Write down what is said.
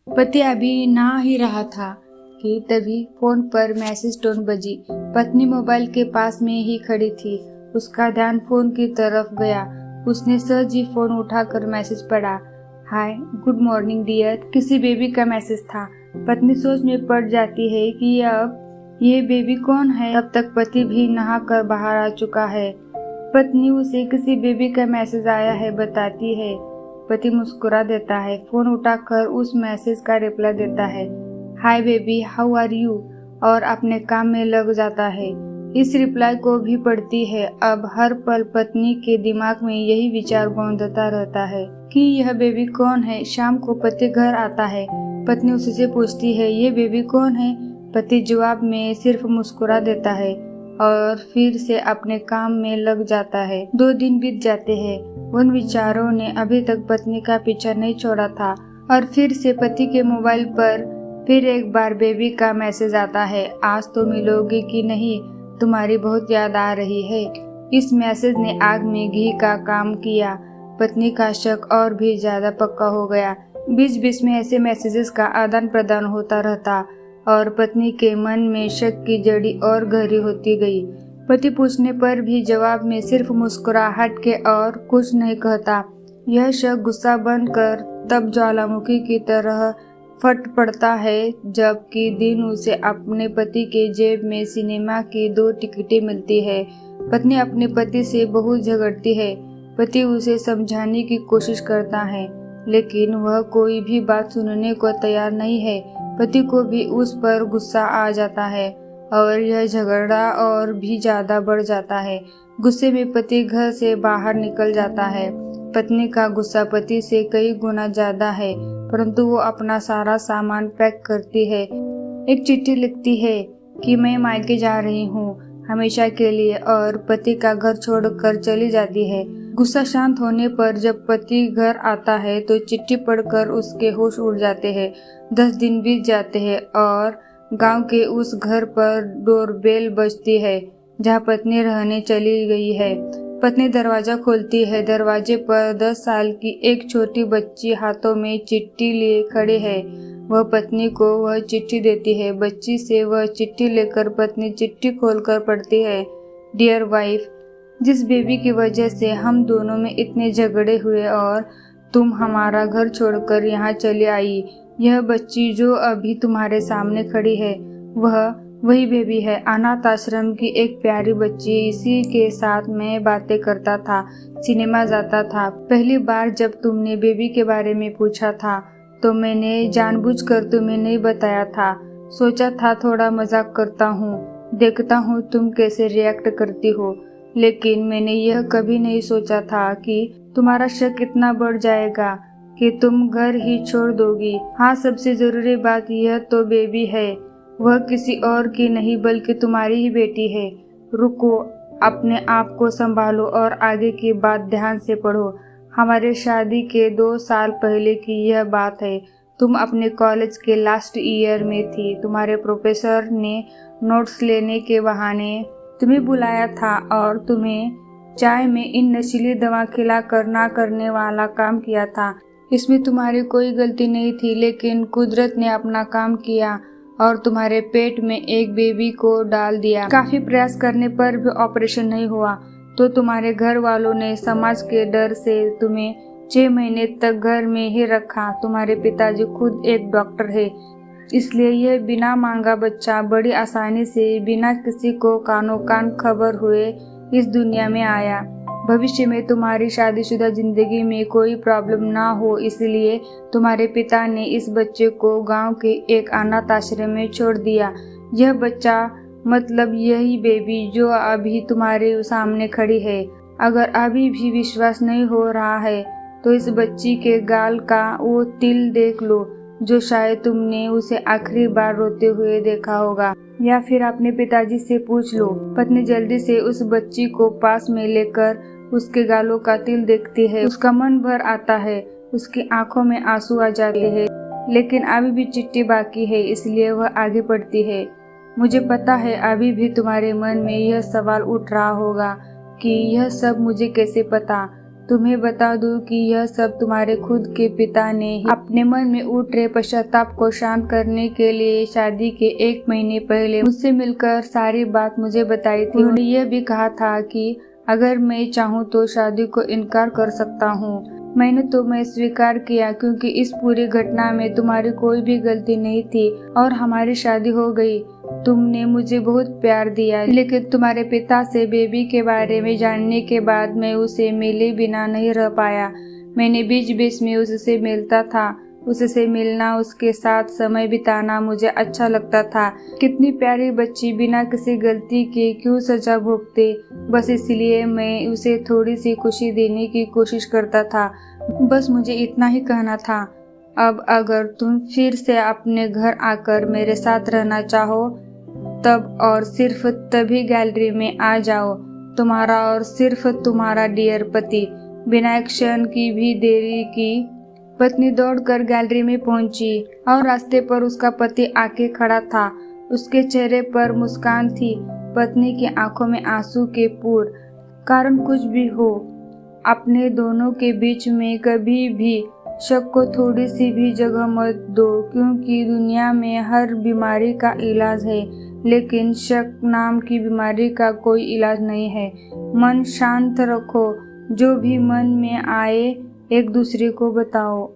पति अभी नहा ही रहा था कि तभी फोन पर मैसेज टोन बजी। पत्नी मोबाइल के पास में ही खड़ी थी। उसका ध्यान फोन की तरफ गया। उसने सहज ही फोन उठाकर मैसेज पढ़ा। हाय, गुड मॉर्निंग डियर। किसी बेबी का मैसेज था। पत्नी सोच में पड़ जाती है कि अब ये बेबी कौन है। तब तक पति भी नहा कर बाहर आ चुका है। पत्नी उसे किसी बेबी का मैसेज आया है बताती है। पति मुस्कुरा देता है, फोन उठाकर उस मैसेज का रिप्लाई देता है, hi baby, how are you, और अपने काम में लग जाता है। इस रिप्लाई को भी पढ़ती है। अब हर पल पत्नी के दिमाग में यही विचार गूंजता रहता है कि यह बेबी कौन है। शाम को पति घर आता है। पत्नी उससे पूछती है, ये बेबी कौन है। पति जवाब में सिर्फ मुस्कुरा देता है और फिर से अपने काम में लग जाता है। 2 दिन बीत जाते हैं। उन विचारों ने अभी तक पत्नी का पीछा नहीं छोड़ा था और फिर से पति के मोबाइल पर फिर एक बार बेबी का मैसेज आता है, आज तो मिलोगी कि नहीं, तुम्हारी बहुत याद आ रही है। इस मैसेज ने आग में घी का काम किया। पत्नी का शक और भी ज्यादा पक्का हो गया। बीच बीच में ऐसे मैसेजेस का आदान प्रदान होता रहता और पत्नी के मन में शक की जड़ी और गहरी होती गई। पति पूछने पर भी जवाब में सिर्फ मुस्कुराहट के और कुछ नहीं कहता। यह शक गुस्सा बनकर तब ज्वालामुखी की तरह फट पड़ता है जबकि दिन उसे अपने पति के जेब में सिनेमा की 2 टिकटें मिलती है। पत्नी अपने पति से बहुत झगड़ती है। पति उसे समझाने की कोशिश करता है लेकिन वह कोई भी बात सुनने को तैयार नहीं है। पति को भी उस पर गुस्सा आ जाता है और यह झगड़ा और भी ज्यादा बढ़ जाता है। गुस्से में पति घर से बाहर निकल जाता है। पत्नी का गुस्सा पति से कई गुना ज्यादा है परंतु वो अपना सारा सामान पैक करती है। एक चिट्ठी लिखती है कि मैं मायके जा रही हूँ हमेशा के लिए और पति का घर छोड़कर चली जाती है। गुस्सा शांत होने पर जब पति घर आता है तो चिट्ठी पढ़कर उसके होश उड़ जाते हैं। 10 दिन बीत जाते हैं और गांव के उस घर पर डोरबेल बजती है जहां पत्नी रहने चली गई है। पत्नी दरवाजा खोलती है। दरवाजे पर 10 साल की एक छोटी बच्ची हाथों में चिट्ठी लिए खड़े है। वह पत्नी को वह चिट्ठी देती है। बच्ची से वह चिट्ठी लेकर पत्नी चिट्ठी खोलकर पढ़ती है, डियर वाइफ, जिस बेबी की वजह से हम दोनों में इतने झगड़े हुए और तुम हमारा घर छोड़कर यहाँ चली आई, यह बच्ची जो अभी तुम्हारे सामने खड़ी है वह वही बेबी है। अनाथ आश्रम की एक प्यारी बच्ची। इसी के साथ मैं बातें करता था, सिनेमा जाता था। पहली बार जब तुमने बेबी के बारे में पूछा था तो मैंने जानबूझकर तुम्हें नहीं बताया था। सोचा था थोड़ा मजाक करता हूँ, देखता हूँ तुम कैसे रिएक्ट करती हो, लेकिन मैंने यह कभी नहीं सोचा था कि तुम्हारा शक इतना बढ़ जाएगा कि तुम घर ही छोड़ दोगी। हाँ, सबसे जरूरी बात यह तो बेबी है, वह किसी और की नहीं बल्कि तुम्हारी ही बेटी है। रुको, अपने आप को संभालो और आगे की बात ध्यान से पढ़ो। हमारे शादी के 2 साल पहले की यह बात है। तुम अपने कॉलेज के लास्ट ईयर में थी। तुम्हारे प्रोफेसर ने नोट्स लेने के बहाने तुम्हें बुलाया था और तुम्हें चाय में इन नशीली दवा खिलाकर ना करने वाला काम किया था। इसमें तुम्हारी कोई गलती नहीं थी, लेकिन कुदरत ने अपना काम किया और तुम्हारे पेट में एक बेबी को डाल दिया। काफी प्रयास करने पर भी ऑपरेशन नहीं हुआ तो तुम्हारे घर वालों ने समाज के डर से तुम्हें 6 महीने तक घर में ही रखा। तुम्हारे पिताजी खुद एक डॉक्टर है, इसलिए यह बिना मांगा बच्चा बड़ी आसानी से बिना किसी को कानो कान खबर हुए इस दुनिया में आया। भविष्य में तुम्हारी शादीशुदा जिंदगी में कोई प्रॉब्लम ना हो इसलिए तुम्हारे पिता ने इस बच्चे को गांव के एक अनाथ आश्रम में छोड़ दिया। यह बच्चा मतलब यही बेबी जो अभी तुम्हारे सामने खड़ी है। अगर अभी भी विश्वास नहीं हो रहा है तो इस बच्ची के गाल का वो तिल देख लो जो शायद तुमने उसे आखिरी बार रोते हुए देखा होगा, या फिर अपने पिताजी से पूछ लो। पत्नी जल्दी से उस बच्ची को पास में लेकर उसके गालों का तिल देखती है। उसका मन भर आता है, उसकी आंखों में आंसू आ जाते हैं, लेकिन अभी भी चिट्ठी बाकी है इसलिए वह आगे बढ़ती है। मुझे पता है अभी भी तुम्हारे मन में यह सवाल उठ रहा होगा कि यह सब मुझे कैसे पता। तुम्हें बता दूं कि यह सब तुम्हारे खुद के पिता ने ही अपने मन में उठ रहे पश्चाताप को शांत करने के लिए शादी के 1 महीने पहले मुझसे मिलकर सारी बात मुझे बताई थी। उन्होंने यह भी कहा था कि अगर मैं चाहूँ तो शादी को इनकार कर सकता हूँ। मैंने तुम्हें स्वीकार किया क्योंकि इस पूरी घटना में तुम्हारी कोई भी गलती नहीं थी और हमारी शादी हो गई। तुमने मुझे बहुत प्यार दिया, लेकिन तुम्हारे पिता से बेबी के बारे में जानने के बाद मैं उसे मिले बिना नहीं रह पाया। मैंने बीच बीच में उससे मिलता था। उससे मिलना, उसके साथ समय बिताना मुझे अच्छा लगता था। कितनी प्यारी बच्ची बिना किसी गलती के क्यों सजा भोगते। बस इसलिए मैं उसे थोड़ी सी खुशी देने की कोशिश करता था। बस मुझे इतना ही कहना था। अब अगर तुम फिर से अपने घर आकर मेरे साथ रहना चाहो तब और सिर्फ तभी गैलरी में आ जाओ। तुम्हारा और सिर्फ तुम्हारा डियर पति। बिना एक क्षण की भी देरी की पत्नी दौड़कर गैलरी में पहुंची और रास्ते पर उसका पति आके खड़ा था। उसके चेहरे पर मुस्कान थी, पत्नी की आंखों में आंसू के पूर। कारण कुछ भी हो, अपने दोनों के बीच में कभी भी शक को थोड़ी सी भी जगह मत दो, क्योंकि दुनिया में हर बीमारी का इलाज है, लेकिन शक नाम की बीमारी का कोई इलाज नहीं है। मन शांत रखो, जो भी मन में आए एक दूसरे को बताओ।